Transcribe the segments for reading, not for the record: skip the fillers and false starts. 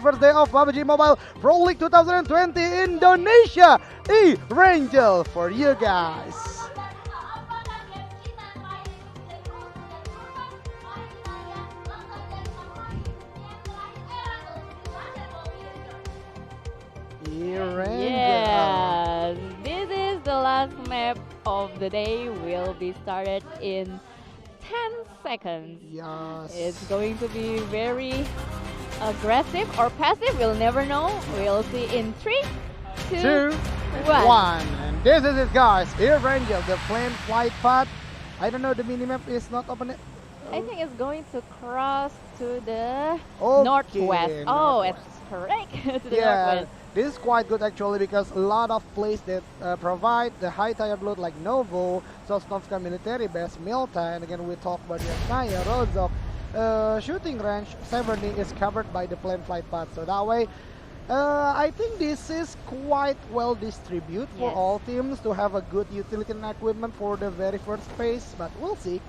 first day of PUBG Mobile Pro League 2020 Indonesia ERANGEL for you guys. ERANGEL. Yes, this is the last map of the day. Will be started in 10 seconds. It's Yes. going to be very aggressive or passive. We'll never know. We'll see in 3, 2, Two, 1. one. And this is it, guys. ERANGEL, the plane flight path. I don't know, the minimap is not open yet. I think it's going to cross to the Okay, northwest. Oh, northwest. it's correct. To the Yeah, northwest. this is quite good actually because a lot of places that provide the high tire load like Novo, Sosnovska military base, Milta, and again we talk about Yasnaya, Rozok. Shooting range, Severny is covered by the plane flight path. So that way, I think this is quite well distributed for Yes. all teams to have a good utility and equipment for the very first phase, but we'll see.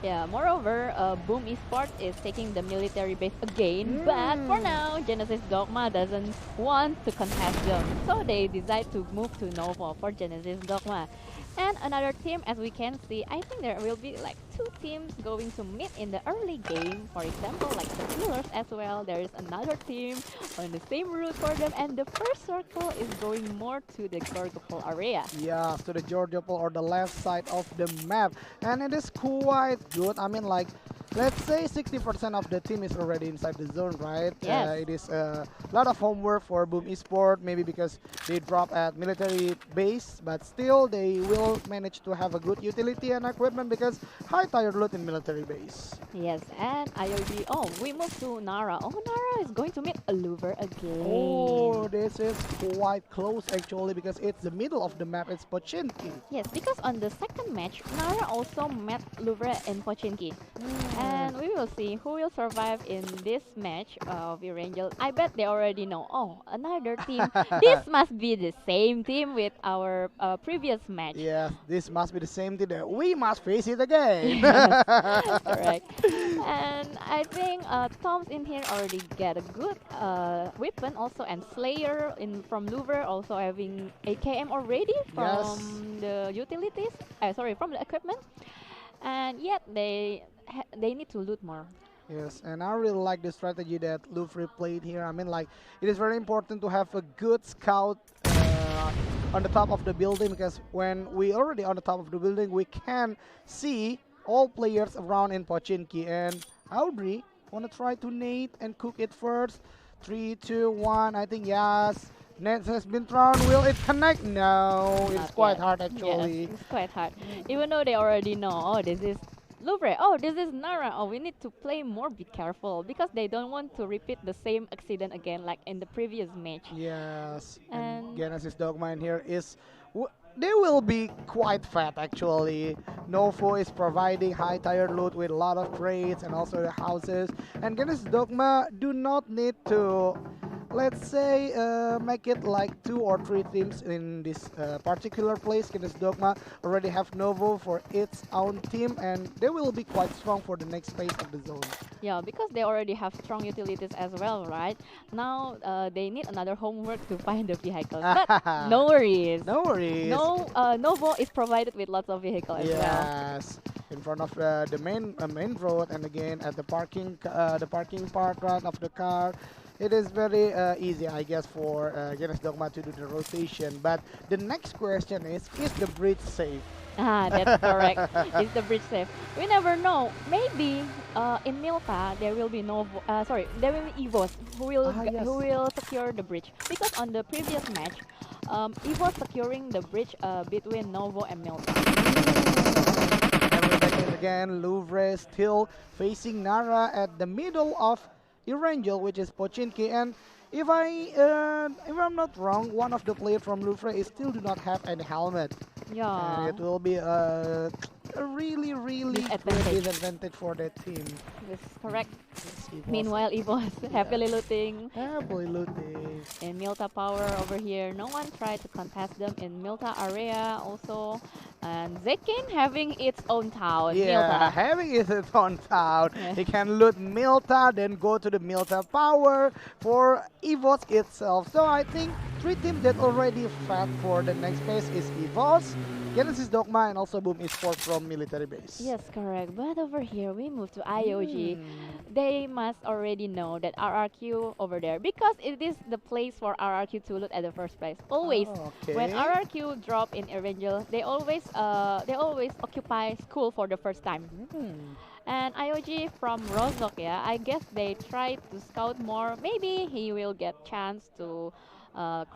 Yeah, moreover, Boom Esports is taking the military base again, but for now, Genesis Dogma doesn't want to contest them, so they decide to move to Novo for Genesis Dogma. And another team, as we can see, I think there will be like 2 teams going to meet in the early game. For example, like the Pillars as well. There is another team on the same route for them, and the first circle is going more to the Gorgopol area. Yeah, to the Georgiopol or the left side of the map, and it is quite good. I mean, like, let's say 60% of the team is already inside the zone, right? Yes. It is a lot of homework for Boom Esport, maybe because they drop at military base, but still they will manage to have a good utility and equipment because high tire load in military base. Yes, and IOG. Oh, we move to Nara. Oh, Nara is going to meet Aluver again. Oh, this is quite close actually because it's the middle of the map. It's Pochinki. Yes, because on the second match, Nara also met Louvre and Pochinki. And we will see who will survive in this match of Erangel. I bet they already know. Oh, another team. This must be the same team with our previous match. Yes, this must be the same thing that we must face it again. Yes, correct. And I think Tom's in here already get a good weapon also, and Slayer in from Louvre also having AKM already from Yes. the utilities. Sorry, from the equipment. And yet they need to loot more. Yes, and I really like the strategy that Louvre played here. I mean, like, it is very important to have a good scout on the top of the building because when we already on the top of the building, we can see all players around in Pochinki. And Audrey wanna try to nade and cook it first. 3, 2, 1. I think yes. Net has been thrown. Will it connect? No, it's Not quite yet. hard actually. Yes, it's quite hard. Even though they already know, oh, this is Louvre, oh, this is Nara, oh, we need to play more, be careful, because they don't want to repeat the same accident again like in the previous match. Yes, and And Genesis Dogma in here is. They will be quite fat actually. Novo is providing high tire load with a lot of trades and also the houses. And Genesis Dogma do not need to, let's say, make it like 2 or 3 teams in this particular place. Genesis Dogma already have Novo for its own team, and they will be quite strong for the next phase of the zone. yeah, because they already have strong utilities as well, right? Now they need another homework to find the vehicles. But no worries. No worries. Novo is provided with lots of vehicles as well. Yes, in front of the main road, and again at the parking part right of the car. It is very easy, I guess, for Genesis Dogma to do the rotation. But the next question is the bridge safe? Ah, that's correct. Is the bridge safe? We never know. Maybe in Milta there will be Novo. There will be Evos Yes. who will secure the bridge, because on the previous match, Evos securing the bridge between Novo and Milta. And we're back in again. Louvre still facing Nara at the middle of Erangel, which is Pochinki. And if I'm not wrong, one of the players from Louvre is still do not have any helmet. And Yeah, it will be a really, really great disadvantage. disadvantage for that team. That's correct. EVOS. Meanwhile, Evo is happily Yes. looting Happily looting. in Milta Power over here. No one tried to contest them in Milta area also. And Zekin having its own town, Yeah, Milta. having it on town. Yeah. He can loot Milta, then go to the Milta Power for EVOS itself. So I think three teams that already fought for the next phase is EVOS, Genesis Dogma, and also Boom Esports from Military Base. Yes, correct. But over here, we move to IOG. Hmm. They must already know that RRQ over there because it is the place for RRQ to loot at the first place. Always, Oh, when okay. RRQ drop in Erangel, they always occupy school for the first time. Hmm. And IOG from Rozok, yeah, I guess they try to scout more. Maybe he will get chance to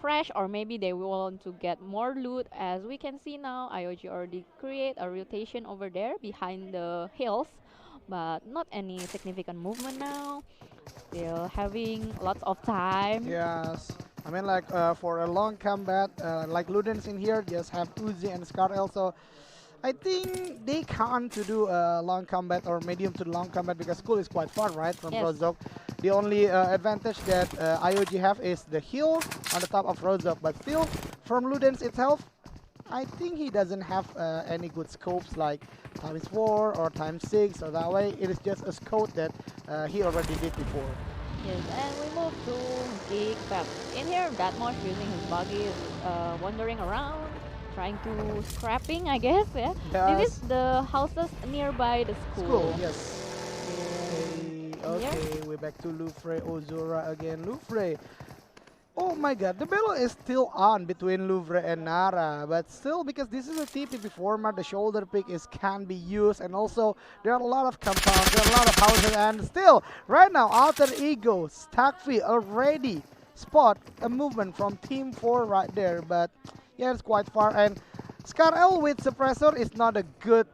crash, or maybe they will want to get more loot. As we can see now, IOG already create a rotation over there behind the hills, but not any significant movement now. Still having lots of time. Yes. I mean, like for a long combat, like Ludens in here just have Uzi and Scar also. I think they can't to do a long combat or medium to long combat because school is quite far, right, from Yes. Rozok. The only advantage that IOG have is the hill on the top of Rozok, but still, from Ludens itself, I think he doesn't have any good scopes like times 4 or times 6, so that way it is just a scope that he already did before. Yes, and we move to Geek Fab. In here, Datmosh using his buggy, wandering around, trying to scrapping, I guess. Yeah, this is Yes, the houses nearby the school, school. yes. Okay, Here, okay, we're back to Lufre Ozora again. Lufre. Oh my god, the battle is still on between Louvre and Nara, but still because this is a TPP format, the shoulder pick is can be used, and also there are a lot of compounds, there are a lot of houses, and still right now Alter Ego, Stackfi already spot a movement from Team 4 right there, but yeah, it's quite far, and Scarl with suppressor is not a good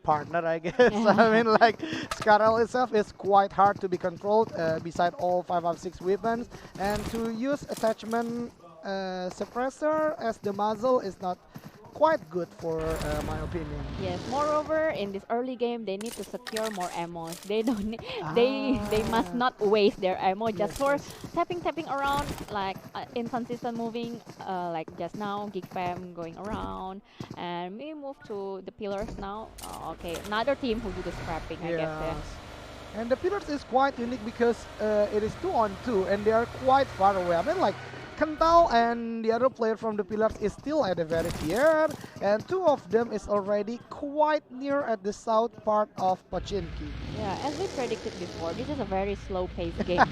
partner, I guess. I mean, like Scarl itself is quite hard to be controlled beside all 5 of 6 weapons, and to use attachment suppressor as the muzzle is not quite good for my opinion. yes. Moreover, in this early game, they need to secure more ammo. They don't. They must Ah, not waste their ammo just yes, for yes. tapping around like inconsistent moving. Like just now, Geek Fam going around, and we move to the pillars now. Okay, another team who do the scrapping, I guess. Yeah. Yes. And the pillars is quite unique because it is 2-on-2 and they are quite far away. I mean, like Kental and the other player from the pillars is still at the very here, and two of them is already quite near at the south part of Pochinki. Yeah, as we predicted before, this is a very slow-paced game.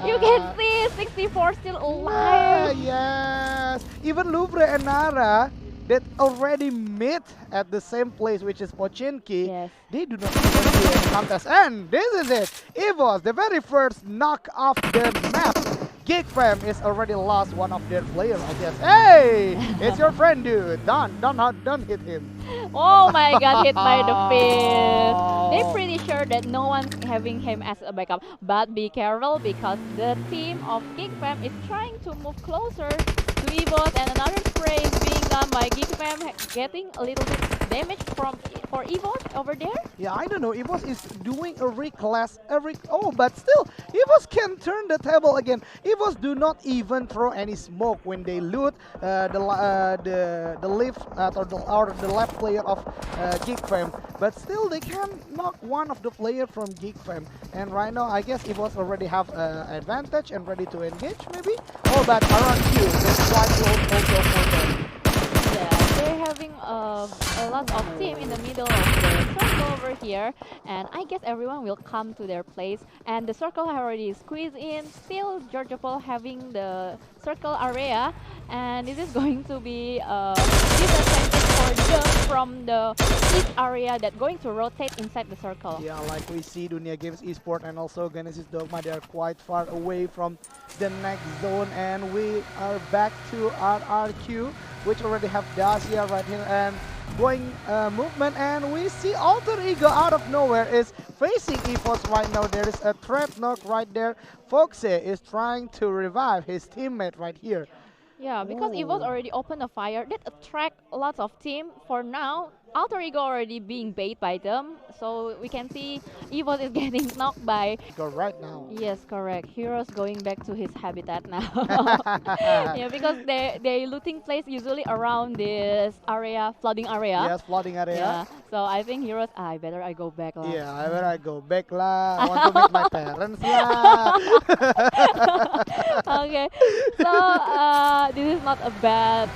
You can see 64 still Yeah, alive. yes. Even Louvre and Nara that already meet at the same place, which is Pochinki, Yes. they do not even do a contest. And this is it. EVOS, the very first knock off the map. Geek Fam is already lost one of their players, I guess. Hey, it's your friend, dude. Don't hit him. Oh my god, hit by the fist. They're Oh. pretty sure that no one's having him as a backup. But be careful because the team of Geek Fam is trying to move closer to Evos, and another spray is being done by Geek Fam, getting a little bit damage from for Evos over there. Yeah, I don't know. EVOS is doing a reclass every. Oh, but still, EVOS can turn the table again. EVOS do not even throw any smoke when they loot the left or the left player of Geek Fam. But still, they can knock one of the player from Geek Fam. And right now, I guess EVOS already have advantage and ready to engage, maybe. Oh, but around Q, that's quite close also for them. Yeah, they're having a lot of team in the middle of the circle over here, and I guess everyone will come to their place. And the circle already squeezed in. Still, Georgia Paul having the circle area, and this is going to be disadvantage for them from the east area that going to rotate inside the circle. Yeah, like we see Dunia Games Esport and also Genesis Dogma, they are quite far away from the next zone, and we are back to RRQ, which already have Dacia right here and going movement, and we see Alter Ego out of nowhere is facing EVOS right now. There is a trap knock right there. Foxe is trying to revive his teammate right here. Yeah, because Evo's Oh. already opened a fire that attract lots of team. For now, Alter Ego already being bait by them. So we can see Evo is getting knocked by. Go right now. Yes, correct. Heroes going back to his habitat now. Yeah, because they looting place usually around this area, flooding area. Yes, flooding area. Yeah. So I think heroes. I better I go back lah. Yeah, I better go back lah. I want to meet my parents lah. Okay. So this is not a bad.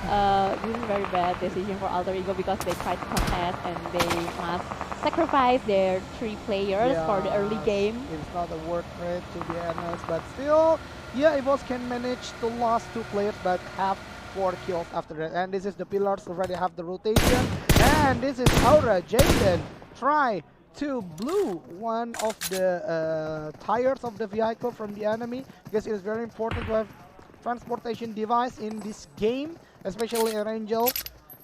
This is a very bad decision for Alter Ego because they tried to contest and they must sacrifice their 3 players for the early Yes, game. It's not a worth it to be honest, but still, yeah, Evos can manage to lose 2 players but have 4 kills after that. And this is the pillars already have the rotation, and this is Aura Jaden try to blue one of the tires of the vehicle from the enemy, because it is very important to have transportation device in this game, especially ERANGEL.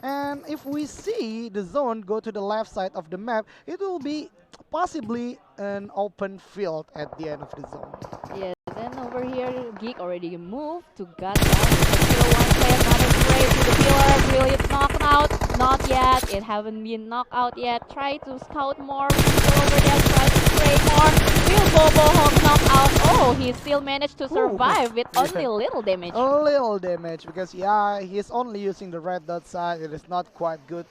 And if we see the zone go to the left side of the map, it will be possibly an open field at the end of the zone. Yes, and over here, Geek already moved to gut down. Kill one player, another spray to the pillar. Will it knock out? Not yet. It haven't been knocked out yet. Try to scout more. Still over there. Try to spray more. Will Bobo Hawk knock out? Oh, he still managed to survive with only little damage. A little damage, because yeah, he's only using the red dot side. It is not quite good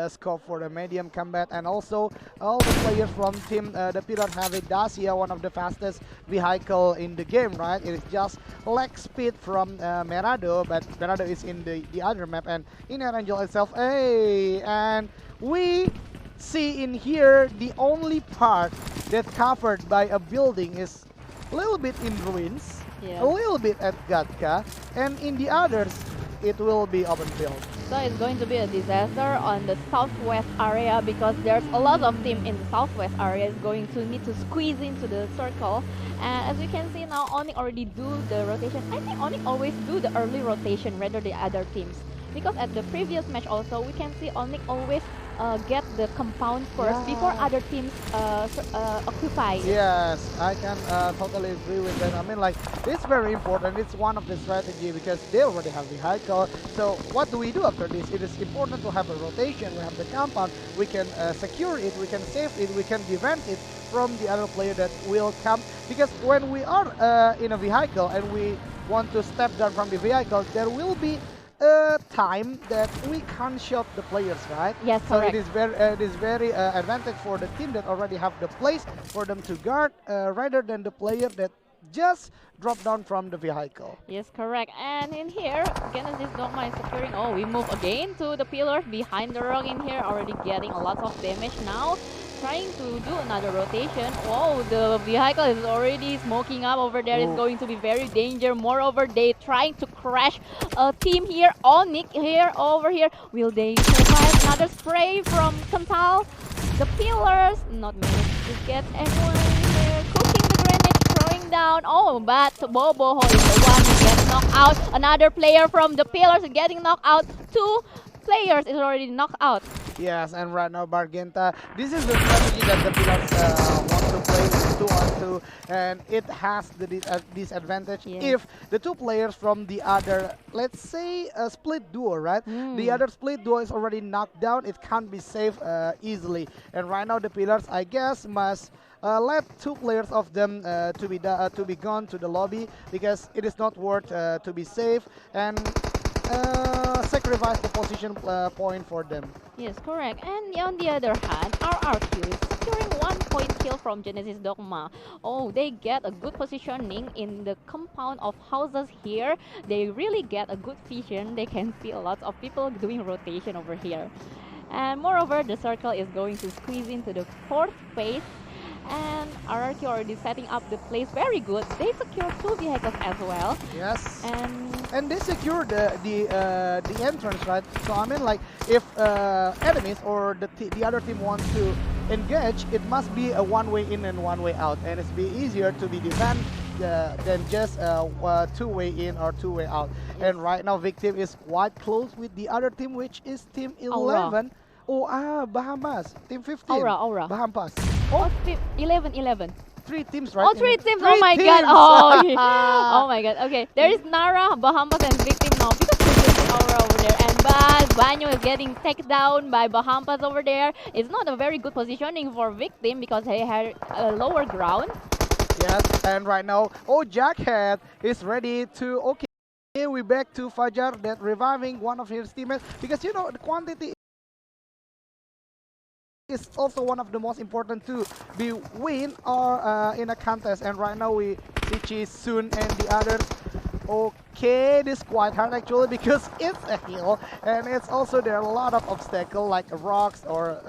scope for the medium combat, and also all the players from team the Pillar have a Dacia, one of the fastest vehicle in the game, right? It is just lag speed from Merado, but Merado is in the other map, and in ERANGEL itself, hey, and we see in here the only part that covered by a building is a little bit in ruins, Yeah. a little bit at Gatka, and in the others it will be open field. So it's going to be a disaster on the southwest area because there's a lot of team in the southwest area is going to need to squeeze into the circle. And as you can see now, Onyx already do the rotation. I think Onyx always do the early rotation rather than other teams. Because at the previous match also, we can see Onyx always get the compound first before other teams occupy. Yes, I can totally agree with that. I mean, like, it's very important. It's one of the strategy because they already have the vehicle. So what do we do after this? It is important to have a rotation. We have the compound. We can secure it. We can save it. We can prevent it from the other player that will come. Because when we are in a vehicle and we want to step down from the vehicle, there will be a time that we can't shot the players, right? Yes, so correct. it is very advantage for the team that already have the place for them to guard rather than the player that just drop down from the vehicle. Yes, correct. And in here, Genesis Dogma is securing. Oh, we move again to the pillars behind the rock in here, already getting a lot of damage now. Trying to do another rotation. Oh, the vehicle is already smoking up over there. It's going to be very dangerous. Moreover, they trying to crash a team here. Onyx here, over here. Will they survive? Another spray from Kantal. The pillars not managed to get anyone here. Cooking the grenade, throwing down. Oh, but Bobo is the one who gets knocked out. Another player from the pillars is getting knocked out. 2 players is already knocked out. Yes, and right now Bargenta, this is the strategy that the Pillars want to play with 2-on-2, and it has the disadvantage if the 2 players from the other, let's say a split duo, right? The other split duo is already knocked down, it can't be saved easily. And right now the Pillars, I guess, must let 2 players of them to be gone to the lobby, because it is not worth to be safe and sacrifice the position point for them. Yes, correct. And on the other hand, RRQ is securing 1 point kill from Genesis Dogma. Oh, they get a good positioning in the compound of houses here. They really get a good vision. They can see a lot of people doing rotation over here. And moreover, the circle is going to squeeze into the 4th phase. And RRQ already setting up the place very good. They secure 2 vehicles as well. Yes. And they secure the entrance, right? So I mean, like, if enemies or the other team wants to engage, it must be a one-way in and one-way out, and it's be easier to be defend than just 2-way in or 2-way out. And right now, Victim is quite close with the other team, which is Team 11. Oh, Bahamas. Team 15. Aura. Bahamas. Oh, 11. 3 teams, right? Oh, 3 teams. Oh 3 my teams. god. Oh, oh my god. Okay, there is Nara, Bahamas, and Victim now. Because previously tower over there. And but Banyo is getting taken down by Bahampas over there. It's not a very good positioning for Victim because they had a lower ground. Yes, and right now, oh, Jackhead is ready to. Okay, we back to Fajar that reviving one of his teammates because you know the quantity is also one of the most important to be win or in a contest. And right now we see Chi Soon and the others. Okay, this is quite hard actually because it's a hill and it's also there are a lot of obstacles like rocks or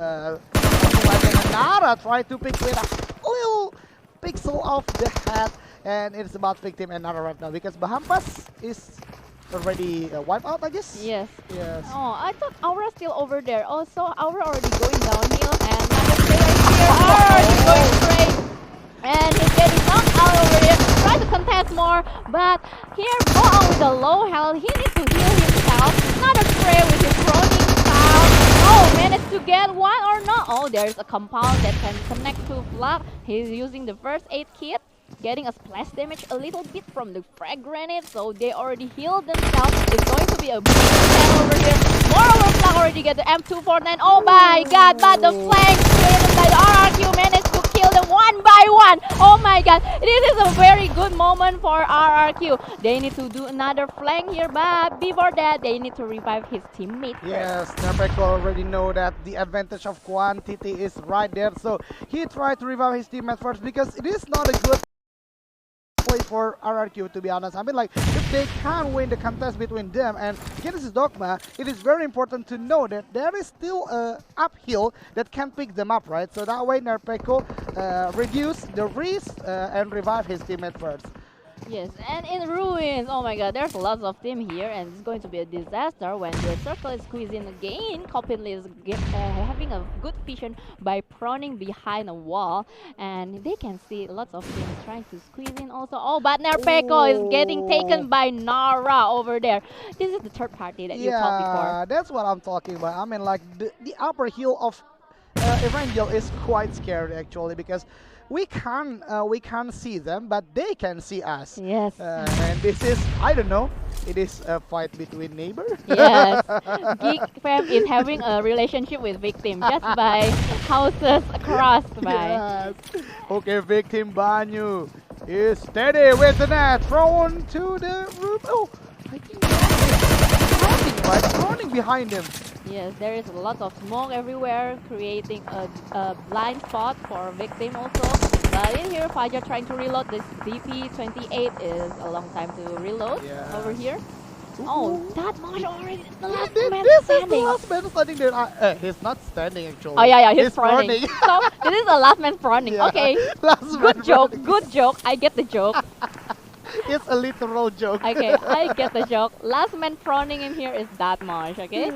something like that. And Nara try to pick with a little pixel of the head and it's about victim and Nara right now because Bahampas is already wiped out, I guess. Yes. Yes. Oh, I thought Aura still over there. Also, Aura already going downhill, and another player here. Aura already going straight, and he's getting knocked out over here. Try to contest more, but here Boa with a low health. He needs to heal himself. Another spray with his proning style. Oh, managed to get one or not? Oh, there's a compound that can connect to Flak. He's using the first aid kit. Getting a splash damage a little bit from the frag grenade, so they already healed themselves. It's going to be a big battle over here. Moreover, Flak already get the M249. Oh my god, but the flank created by the RRQ managed to kill them one by one. Oh my god, this is a very good moment for RRQ. They need to do another flank here, but before that, they need to revive his teammate. Yes, Nerpeko already know that the advantage of quantity is right there, so he tried to revive his teammate first because it is not a good place for RRQ, to be honest. I mean, like, if they can win the contest between them and Genesis Dogma, it is very important to know that there is still a uphill that can pick them up, right? So that way Nerpeko reduce the risk and revive his teammate first. Yes, and in ruins, oh my god, there's lots of team here, and it's going to be a disaster when the circle is squeezing again. Copinly is having a good vision by proning behind a wall, and they can see lots of teams trying to squeeze in also. Oh, but Nerpeko is getting taken by Nara over there. This is the third party that you talked before. Yeah, that's what I'm talking about. I mean, like, the upper hill of ERANGEL is quite scary actually because we can't see them, but they can see us. Yes. And this is, I don't know, it is a fight between neighbors. Yes. Geek Fam is having a relationship with Victim just by houses across by. Yes. Okay, Victim Banyu is steady with the net thrown to the roof. Oh, I think running, right? Running behind him. Yes, there is a lot of smoke everywhere, creating a blind spot for Victim also. But in here, Fajar trying to reload. This DP28 is a long time to reload over here. Oh, that much already. The last man This standing. is the last man standing there. He's not standing actually. Oh yeah, he's running. running. So this is the last man running. Yeah, Okay, last good man joke, running. good joke. I get the joke. It's a literal joke. Okay, I get the joke. Last man prawning in here is Datmosh, okay?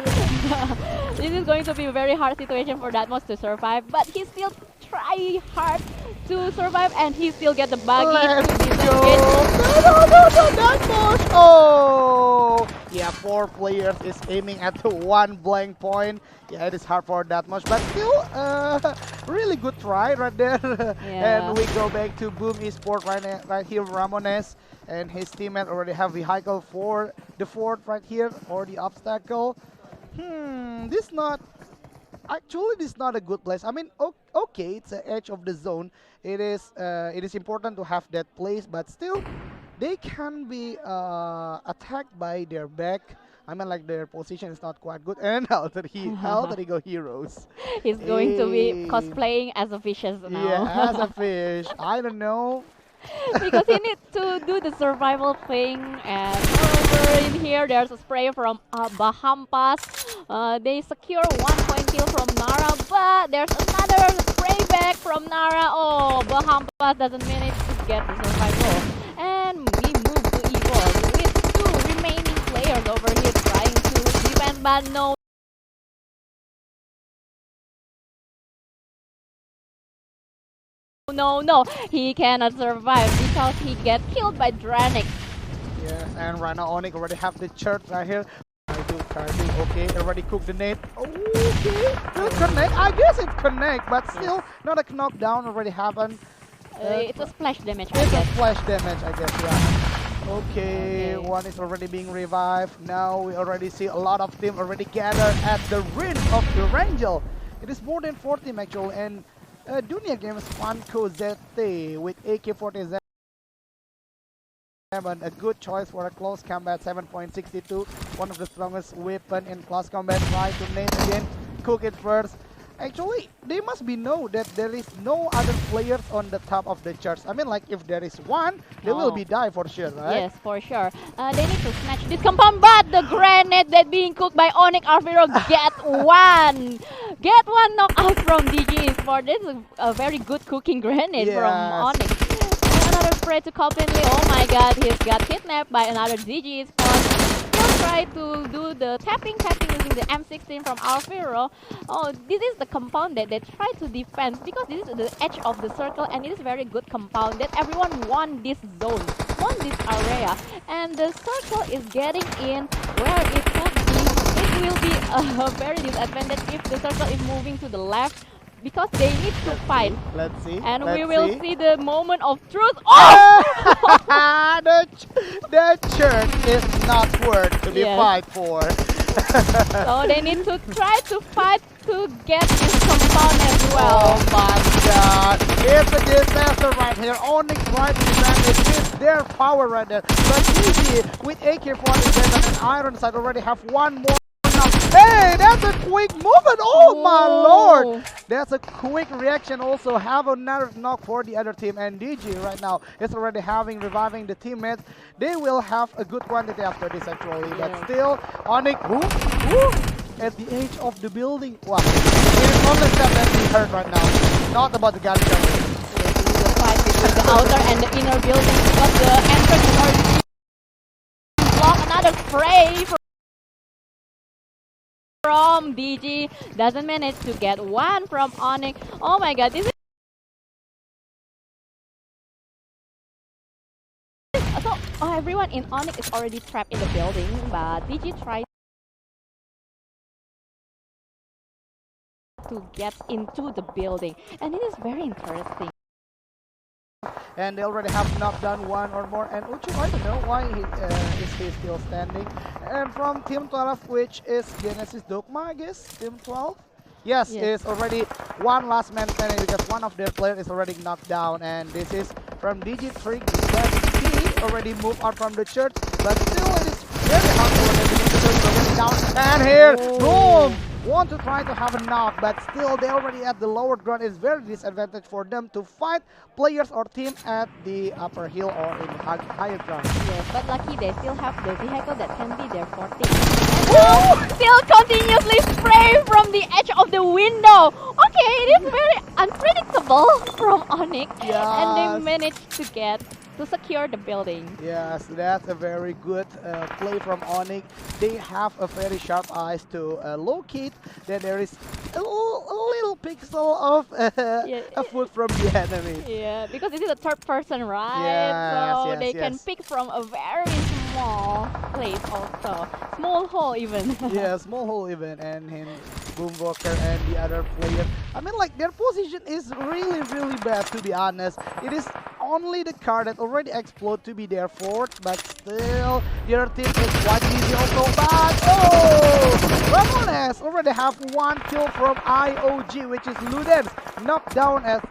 This is going to be a very hard situation for Datmosh to survive, but he still try hard to survive and he still get the buggy Let's to go. disengage. No, that much. Oh, yeah, 4 players is aiming at the one blank point. Yeah, it is hard for that much, but still, really good try right there. Yeah. And we go back to Boom Esport right here, Ramones and his teammate already have vehicle for the fort right here or the obstacle. This not. Actually, this is not a good place. I mean, okay, it's the edge of the zone. It is important to have that place, but still, they can be attacked by their back. I mean, like their position is not quite good. And alter ego heroes. He's going to be cosplaying as a fish now. Yeah, as a fish. I don't know. Because he needs to do the survival thing, and over in here there's a spray from Bahampas. They secure 1 point kill from Nara, but there's another spray back from Nara. Oh, Bahampas doesn't manage to get the survival. And we move to Evo with 2 remaining players over here trying to defend, but no. No, he cannot survive because he gets killed by Dranik. Yes, and right now Onyx already have the church right here. Carving, okay, already cooked the nade. Okay, will connect. I guess it connect, but still not a knockdown already happened. It's a splash damage, I It's a guess. splash damage, I guess, yeah. Okay, Okay. one is already being revived. Now we already see a lot of team already gathered at the rim of ERANGEL. It is more than 4 team actually, and Dunia Games Funko ZT with AK-47, a good choice for a close combat, 7.62, one of the strongest weapon in close combat. Try to name again, cook it first. Actually, they must be know that there is no other players on the top of the charts. I mean, like if there is one, they will Oh. be die for sure, right? Yes, for sure. They need to snatch this compound, but the grenade that being cooked by Onyx Arviro get one. Get one knockout from DG Sport. This is a very good cooking grenade from Yes. Onyx. And another spray to Copenly. Oh my god, he's got kidnapped by another DG Sport. Still try to do the tapping using the M16 from Arviro. Oh, this is the compound that they try to defend because this is the edge of the circle and it is very good compound that everyone want this zone, want this area, and the circle is getting in where it could be. It will be a very disadvantage if the circle is moving to the left because they need to fight. Let's see. And let's we will see. see the moment of truth. Oh! the church is not worth to be Yes. fight for. So they need to try to fight to get this compound as well. Oh my god. It's a disaster right here. Onyx right to defend it with their power right there. But DG with AK-47 and Iron Sight already have one more. Hey, that's a quick movement. Oh my lord. That's a quick reaction. Also have another knock for the other team. And DG right now is already reviving the teammates. They will have a good quantity after this actually. But Yeah. still, Onyx at the edge of the building. Wow. It is only step that we heard right now. Not about the gun cover. Yes, this is a fight between the outer and the inner building because the entrance is already blocked. Another spray from DG doesn't manage to get one from Onyx. Oh my god, this is so everyone in Onyx is already trapped in the building, but DG tried to get into the building, and it is very interesting. And they already have knocked down one or more. And Uchu, I don't know why is he still standing. And from Team 12, which is Genesis Dogma, I guess, Team 12. Yes, Yes. is already one last man standing because one of their players is already knocked down. And this is from Digitrick that he already moved out from the church. But still, it is very hard for them because they're already down. And here, boom! Want to try to have a knock, but still they already at the lower ground. It's very disadvantage for them to fight players or team at the upper hill or in the higher ground. Yes, but lucky they still have the vehicle that can be there for team. And now, still continuously spray from the edge of the window. Okay, it is very unpredictable from Onyx, and Yes. they managed to secure the building. Yes, that's a very good play from Onyx. They have a very sharp eyes to locate that there is a little pixel of Yeah. a foot from the enemy. Yeah, because this is a third person, right? Yes, So yes, they can yes. pick from a very small place also. Small hole even. Yeah, small hole even, and him, Boomwalker and the other player. I mean, like their position is really bad to be honest. It is only the car that already explode to be their fourth, but still their team is quite easy also. But Ramones already have one kill from IOG, which is Ludens knocked down and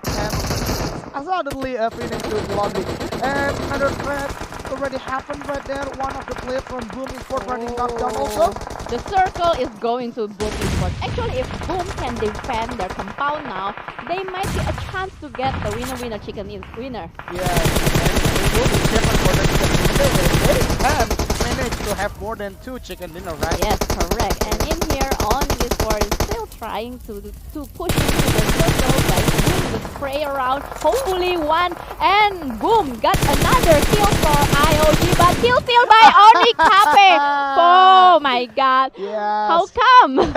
suddenly finished to the lobby. And another threat already happened right there. One of the players from Boom Esports running knocked down also. The circle is going to Boom Esports. Actually, if Boom can defend their compound now, they might be a chance to get the winner chicken winner. Yeah, and it will be different for the chicken dinner. They have managed to have more than 2 chicken dinner, right? Yes, correct. And in here, on this board is still trying to push into the circle by doing the spray around. Hopefully one, and boom, got another kill for IOG, but kill still by Onyx Cafe. Oh my god. Yes. How come?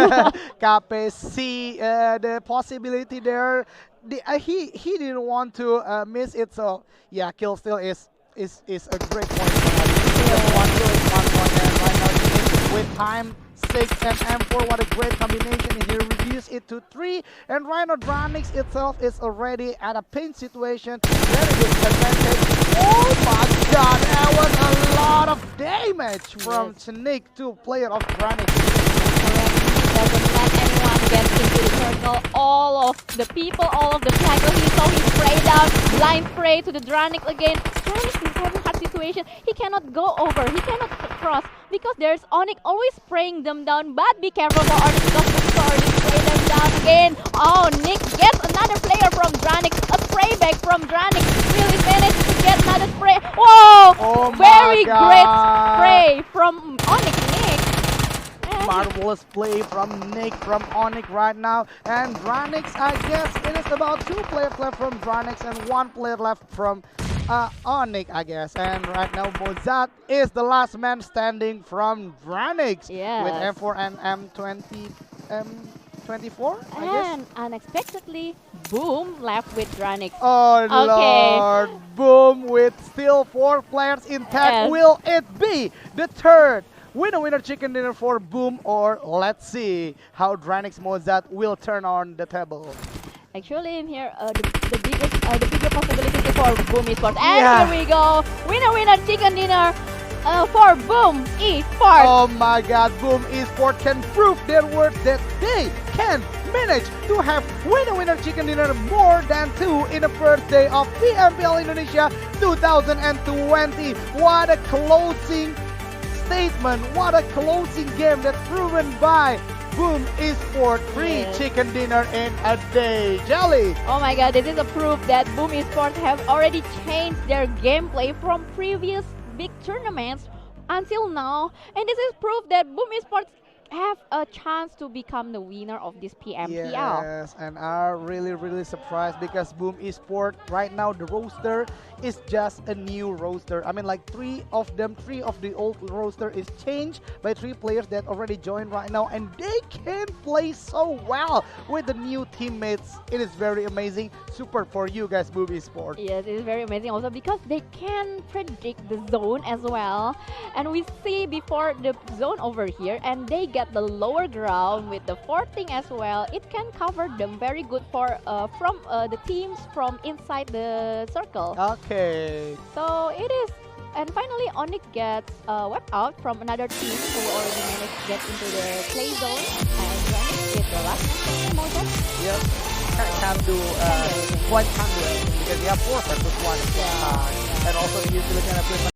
Cape see the possibility there. He didn't want to miss it, so yeah, kill still is a great point. Just one kill is 1 point, and right now with time 6 and M4, what a great combination. He reduced it to to 3. And right now, Dranix itself is already at a pinch situation. Very disadvantage. Oh my god, that was a lot of damage from Yes. Sneak to player of Dranix. Doesn't let anyone get into the circle. All of the people, all of the faculty, so he spray down, blind spray to the Dranix again. Dranix is having hard situation. He cannot go over, he cannot cross because there's Onyx always spraying them down. But be careful for Onyx because Nick already spray them down again. Oh, Nick gets another player from Dranix. A spray back from Dranix. Will he manage to get another spray? Whoa! Oh my Very great God. spray from Onyx Nick. And Marvelous play from Nick from Onyx right now. And Dranix, I guess it is about 2 players left from Dranix and 1 player left from Onyx, I guess. And right now, Mozart is the last man standing from Dranix with Yes. M4 and M24, I guess. And unexpectedly, Boom left with Dranix. Oh Okay. Lord, Boom with still 4 players intact. Yes. Will it be the third winner chicken dinner for Boom, or let's see how Dranix Mozart will turn on the table? Actually, in here, the bigger possibility is for Boom Esports. And Yeah. here we go, winner chicken dinner for Boom Esports. Oh my god, Boom Esports can prove their worth that they can manage to have winner chicken dinner more than 2 in the first day of PMPL Indonesia 2020. What a closing statement, what a closing game that's proven by Boom Esports. 3 Yes. chicken dinner in a day. Jelly. Oh my god, this is a proof that Boom Esports have already changed their gameplay from previous big tournaments until now. And this is proof that Boom Esports have a chance to become the winner of this PMPL. Yes, and I'm really surprised because Boom Esports right now the roster is just a new roster. I mean, like 3 of the old roster is changed by 3 players that already joined right now, and they can play so well with the new teammates. It is very amazing. Super for you guys, Boom Esports. Yes, it is very amazing also because they can predict the zone as well. And we see before the zone over here and they get the lower ground with the forting as well. It can cover them very good for from the teams from inside the circle. Okay. So it is. And finally, Onyx gets wiped out from another team who already managed to get into the play zone. And Onyx is the last man Moses. Yep. Can do Can do. one handle because you have 4 versus 1 at the same time. And also usually can play